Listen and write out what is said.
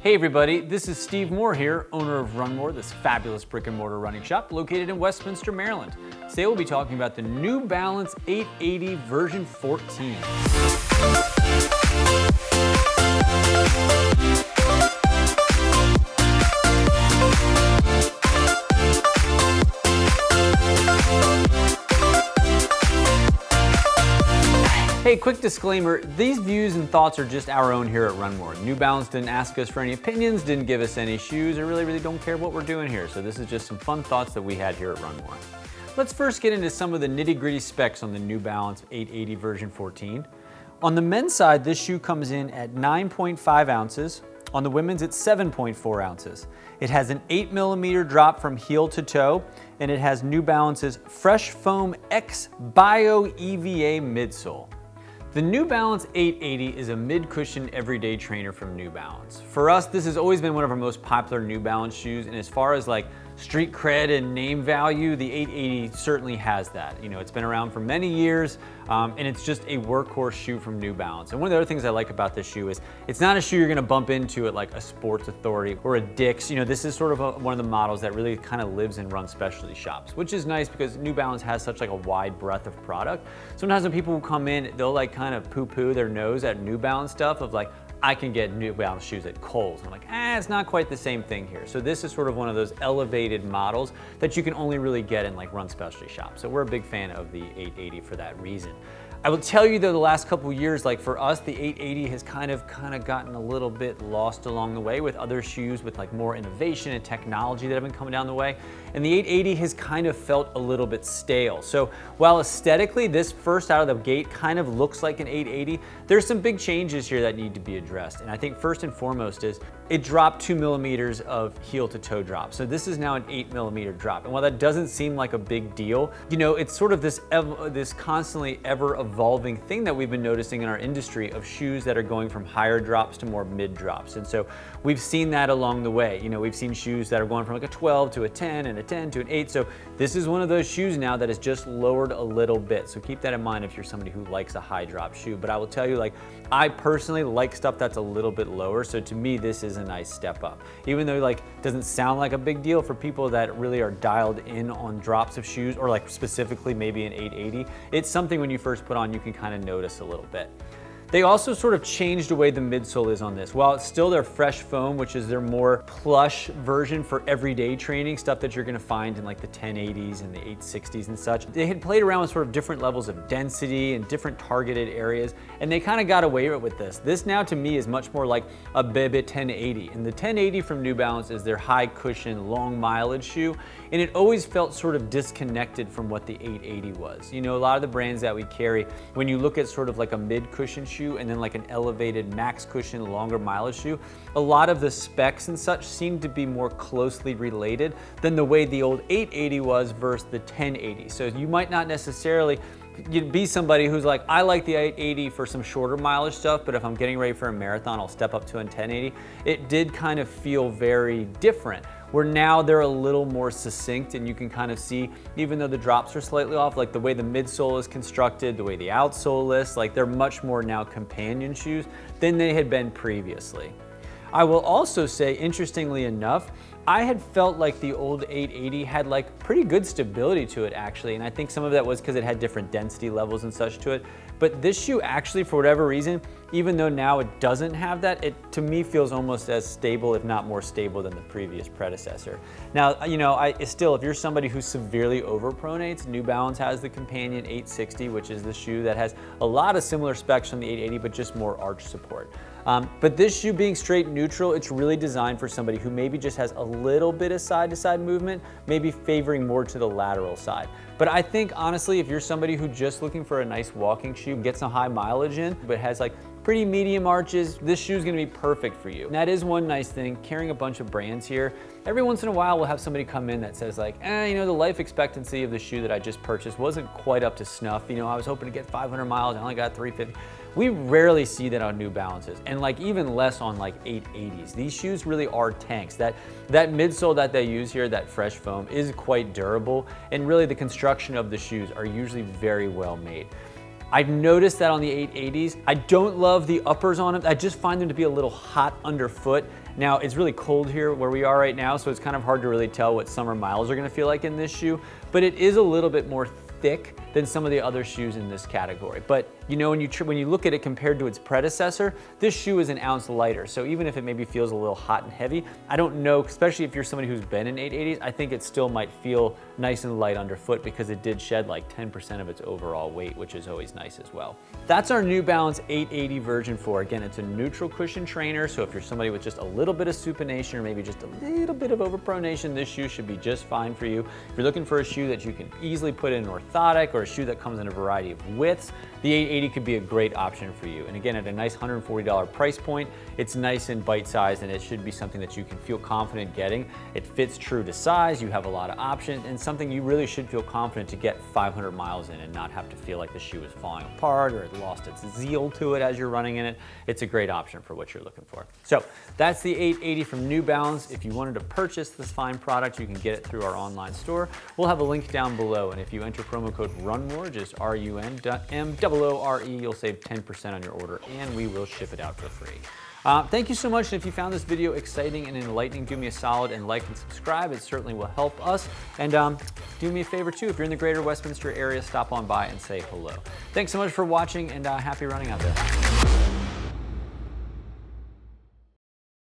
Hey everybody, this is Steve Moore here, owner of RUNMOORE, this fabulous brick and mortar running shop located in Westminster, Maryland. Today we'll be talking about the New Balance 880 version 14. Hey, quick disclaimer, these views and thoughts are just our own here at RUNMOORE. New Balance didn't ask us for any opinions, didn't give us any shoes, or really don't care what we're doing here. So this is just some fun thoughts that we had here at RUNMOORE. Let's first get into some of the nitty-gritty specs on the New Balance 880 version 14. On the men's side, this shoe comes in at 9.5 ounces. On the women's, it's 7.4 ounces. It has an 8mm drop from heel to toe, and it has New Balance's Fresh Foam X Bio EVA midsole. The New Balance 880 is a mid-cushion everyday trainer from New Balance. For us, this has always been one of our most popular New Balance shoes, and as far as like street cred and name value, the 880 certainly has that. You know, it's been around for many years, and it's just a workhorse shoe from New Balance. And one of the other things I like about this shoe is it's not a shoe you're gonna bump into at like a Sports Authority or a Dick's. You know, this is sort of one of the models that really kind of lives and runs specialty shops, which is nice because New Balance has such like a wide breadth of product. Sometimes when people come in, they'll like kind of poo-poo their nose at New Balance stuff of like, I can get New Balance shoes at Kohl's. I'm like, it's not quite the same thing here. So this is sort of one of those elevated models that you can only really get in like run specialty shops. So we're a big fan of the 880 for that reason. I will tell you though, the last couple years, like for us, the 880 has kind of gotten a little bit lost along the way with other shoes with like more innovation and technology that have been coming down the way. And the 880 has kind of felt a little bit stale. So while aesthetically, this first out of the gate kind of looks like an 880, there's some big changes here that need to be addressed. And I think first and foremost is it dropped 2mm of heel to toe drop. So this is now an 8mm drop. And while that doesn't seem like a big deal, you know, it's sort of this constantly ever evolving thing that we've been noticing in our industry of shoes that are going from higher drops to more mid drops. And so we've seen that along the way. You know, we've seen shoes that are going from like a 12 to a 10 and a 10 to an 8. So this is one of those shoes now that is just lowered a little bit. So keep that in mind if you're somebody who likes a high drop shoe. But I will tell you, like, I personally like stuff that's a little bit lower. So to me, this is a nice step up. Even though like doesn't sound like a big deal for people that really are dialed in on drops of shoes or like specifically maybe an 880, it's something when you first put on, you can kind of notice a little bit. They also sort of changed the way the midsole is on this. While it's still their Fresh Foam, which is their more plush version for everyday training, stuff that you're gonna find in like the 1080s and the 860s and such, they had played around with sort of different levels of density and different targeted areas, and they kind of got away with this. This now to me is much more like a Bebe 1080, and the 1080 from New Balance is their high cushion, long mileage shoe, and it always felt sort of disconnected from what the 880 was. You know, a lot of the brands that we carry, when you look at sort of like a mid cushion shoe and then like an elevated max cushion, longer mileage shoe, a lot of the specs and such seem to be more closely related than the way the old 880 was versus the 1080. So you might not necessarily you'd be somebody who's like, I like the 880 for some shorter mileage stuff, but if I'm getting ready for a marathon, I'll step up to a 1080. It did kind of feel very different, where now they're a little more succinct and you can kind of see, even though the drops are slightly off, like the way the midsole is constructed, the way the outsole is, like they're much more now companion shoes than they had been previously. I will also say, interestingly enough, I had felt like the old 880 had like pretty good stability to it actually, and I think some of that was because it had different density levels and such to it. But this shoe actually, for whatever reason, even though now it doesn't have that, it to me feels almost as stable, if not more stable than the previous predecessor. Now, you know, still, if you're somebody who severely overpronates, New Balance has the companion 860, which is the shoe that has a lot of similar specs from the 880, but just more arch support. But this shoe being straight neutral, it's really designed for somebody who maybe just has a little bit of side-to-side movement, maybe favoring more to the lateral side. But I think honestly, if you're somebody who's just looking for a nice walking shoe, get some high mileage in, but has like pretty medium arches, this shoe is gonna be perfect for you. And that is one nice thing, carrying a bunch of brands here. Every once in a while, we'll have somebody come in that says like, you know, the life expectancy of the shoe that I just purchased wasn't quite up to snuff. You know, I was hoping to get 500 miles, I only got 350. We rarely see that on New Balances, and like even less on like 880s. These shoes really are tanks. That midsole that they use here, that Fresh Foam, is quite durable, and really the construction of the shoes are usually very well made. I've noticed that on the 880s, I don't love the uppers on them. I just find them to be a little hot underfoot. Now, it's really cold here where we are right now, so it's kind of hard to really tell what summer miles are gonna feel like in this shoe, but it is a little bit more thick than some of the other shoes in this category. But you know, when you look at it compared to its predecessor, this shoe is an ounce lighter. So even if it maybe feels a little hot and heavy, I don't know, especially if you're somebody who's been in 880s, I think it still might feel nice and light underfoot because it did shed like 10% of its overall weight, which is always nice as well. That's our New Balance 880 version 4. Again, it's a neutral cushion trainer, so if you're somebody with just a little bit of supination or maybe just a little bit of overpronation, this shoe should be just fine for you. If you're looking for a shoe that you can easily put in an orthotic or a shoe that comes in a variety of widths, the 880 could be a great option for you. And again, at a nice $140 price point, it's nice and bite-sized, and it should be something that you can feel confident getting. It fits true to size, you have a lot of options, and something you really should feel confident to get 500 miles in and not have to feel like the shoe is falling apart or it lost its zeal to it as you're running in it. It's a great option for what you're looking for. So that's the 880 from New Balance. If you wanted to purchase this fine product, you can get it through our online store. We'll have a link down below, and if you enter promo code RUNMOORE, just RUNMOORE, you'll save 10% on your order, and we will ship it out for free. Thank you so much, and if you found this video exciting and enlightening, do me a solid and like and subscribe. It certainly will help us. And do me a favor too, if you're in the greater Westminster area, stop on by and say hello. Thanks so much for watching, and happy running out there.